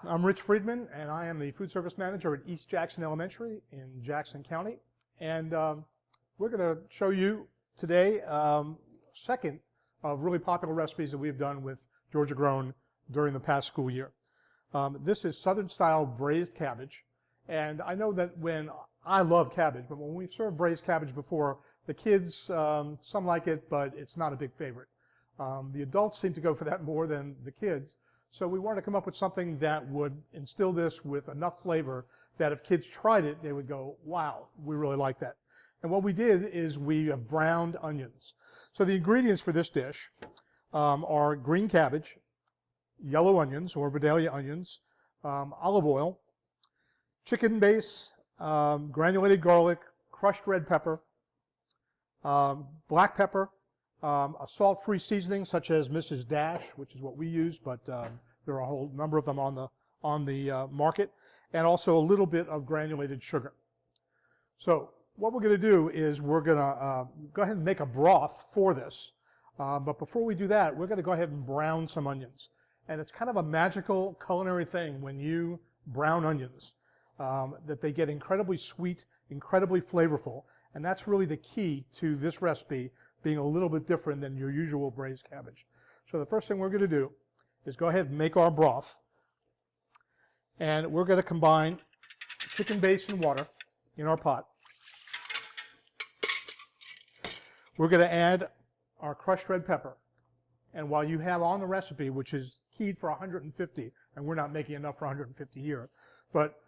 I'm Rich Friedman, and I am the food service manager at East Jackson Elementary in Jackson County. And we're going to show you today second of really popular recipes that we've done with Georgia Grown during the past school year. This is Southern Style Braised Cabbage. And I know that when I love cabbage, but when we've served braised cabbage before, the kids, some like it, but it's not a big favorite. The adults seem to go for that more than the kids. So we wanted to come up with something that would instill this with enough flavor that if kids tried it, they would go, wow, we really like that. And what we did is we have browned onions. So the ingredients for this dish are green cabbage, yellow onions or Vidalia onions, olive oil, chicken base, granulated garlic, crushed red pepper, black pepper, a salt-free seasoning such as Mrs. Dash, which is what we use, but there are a whole number of them on the market, and also a little bit of granulated sugar. So what we're going to do is we're going to go ahead and make a broth for this. But before we do that, we're going to go ahead and brown some onions. And it's kind of a magical culinary thing when you brown onions, that they get incredibly sweet, incredibly flavorful. And that's really the key to this recipe being a little bit different than your usual braised cabbage. So the first thing we're going to do is go ahead and make our broth. And we're going to combine chicken base and water in our pot. We're going to add our crushed red pepper. And while you have on the recipe, which is keyed for 150, and we're not making enough for 150 here, but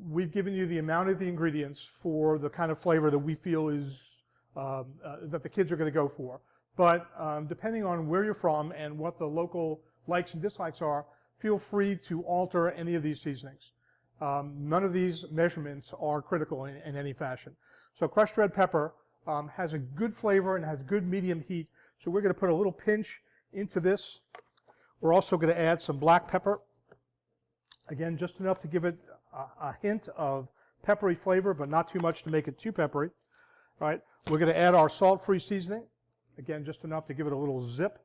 we've given you the amount of the ingredients for the kind of flavor that we feel is that the kids are going to go for. But depending on where you're from and what the local likes and dislikes are, feel free to alter any of these seasonings. None of these measurements are critical in any fashion. So crushed red pepper has a good flavor and has good medium heat. So we're going to put a little pinch into this. We're also going to add some black pepper. Again, just enough to give it a hint of peppery flavor, but not too much to make it too peppery. All right, we're going to add our salt-free seasoning. Again, just enough to give it a little zip.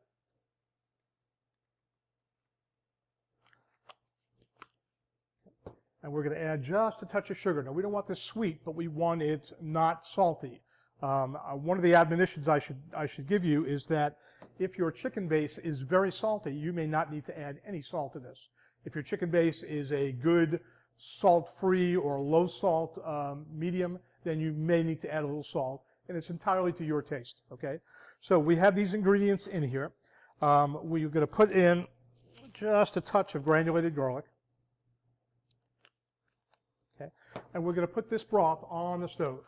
And we're going to add just a touch of sugar. Now, we don't want this sweet, but we want it not salty. One of the admonitions I should give you is that if your chicken base is very salty, you may not need to add any salt to this. If your chicken base is a good salt-free or low-salt medium, then you may need to add a little salt, and it's entirely to your taste, okay? So we have these ingredients in here. We're going to put in just a touch of granulated garlic, okay? And we're going to put this broth on the stove.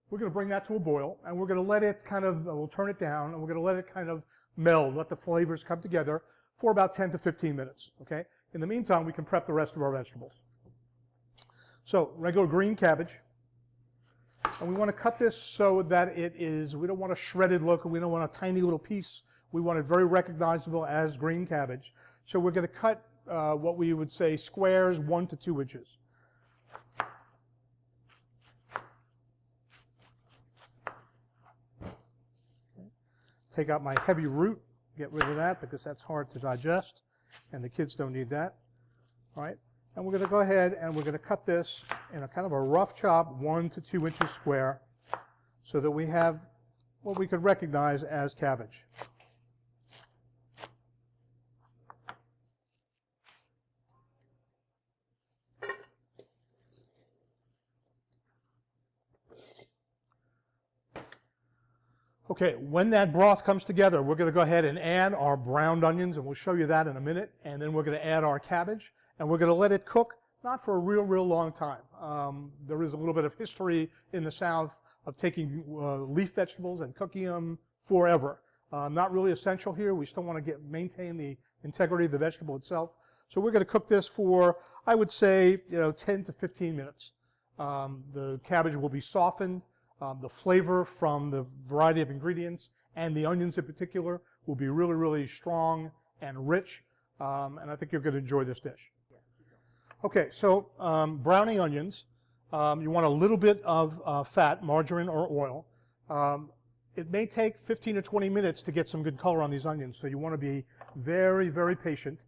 We're going to bring that to a boil, and we're going to let it kind of, we'll turn it down, and we're going to let it kind of meld, let the flavors come together for about 10 to 15 minutes, okay? In the meantime, we can prep the rest of our vegetables. So, regular green cabbage. And we want to cut this so that it is, we don't want a shredded look, we don't want a tiny little piece. We want it very recognizable as green cabbage. So we're going to cut what we would say squares 1 to 2 inches. Take out my heavy root, get rid of that because that's hard to digest, and the kids don't need that. All right, and we're going to go ahead and we're going to cut this in a kind of a rough chop, 1 to 2 inches square, so that we have what we could recognize as cabbage. Okay, when that broth comes together, we're going to go ahead and add our browned onions, and we'll show you that in a minute. And then we're going to add our cabbage, and we're going to let it cook, not for a real long time. There is a little bit of history in the South of taking leaf vegetables and cooking them forever. Not really essential here. We still want to maintain the integrity of the vegetable itself. So we're going to cook this for, I would say, 10 to 15 minutes. The cabbage will be softened. The flavor from the variety of ingredients and the onions in particular will be really strong and rich, and I think you're going to enjoy this dish. Okay, so browning onions, you want a little bit of fat, margarine or oil. it may take 15 or 20 minutes to get some good color on these onions, so you want to be very, very patient.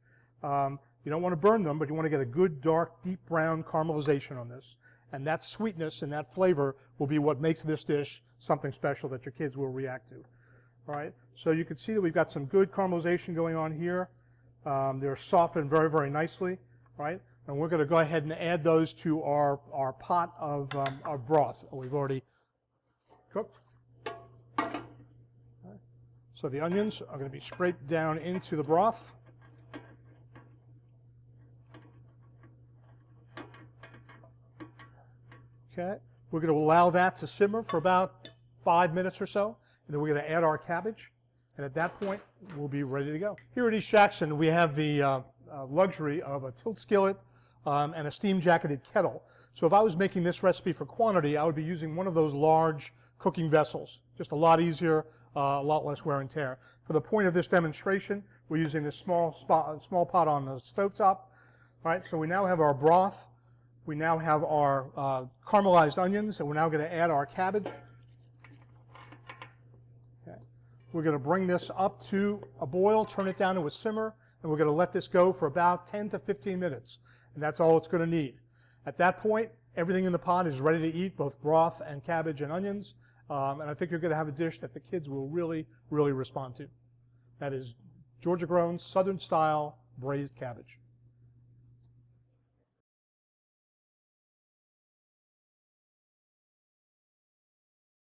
You don't want to burn them, but you want to get a good, dark, deep brown caramelization on this. And that sweetness and that flavor will be what makes this dish something special that your kids will react to. All right, so you can see that we've got some good caramelization going on here. They're softened very, very nicely, right? And we're going to go ahead and add those to our pot of our broth we've already cooked. Right. So the onions are going to be scraped down into the broth. Okay, we're going to allow that to simmer for about 5 minutes or so, and then we're going to add our cabbage, and at that point, we'll be ready to go. Here at East Jackson, we have the luxury of a tilt skillet and a steam jacketed kettle. So if I was making this recipe for quantity, I would be using one of those large cooking vessels. Just a lot easier, a lot less wear and tear. For the point of this demonstration, we're using this small pot on the stovetop. All right, so we now have our broth. We now have our caramelized onions, and we're now going to add our cabbage. Okay. We're going to bring this up to a boil, turn it down to a simmer, and we're going to let this go for about 10 to 15 minutes. And that's all it's going to need. At that point, everything in the pot is ready to eat, both broth and cabbage and onions. And I think you're going to have a dish that the kids will really, really respond to. That is Georgia-grown, Southern style braised cabbage.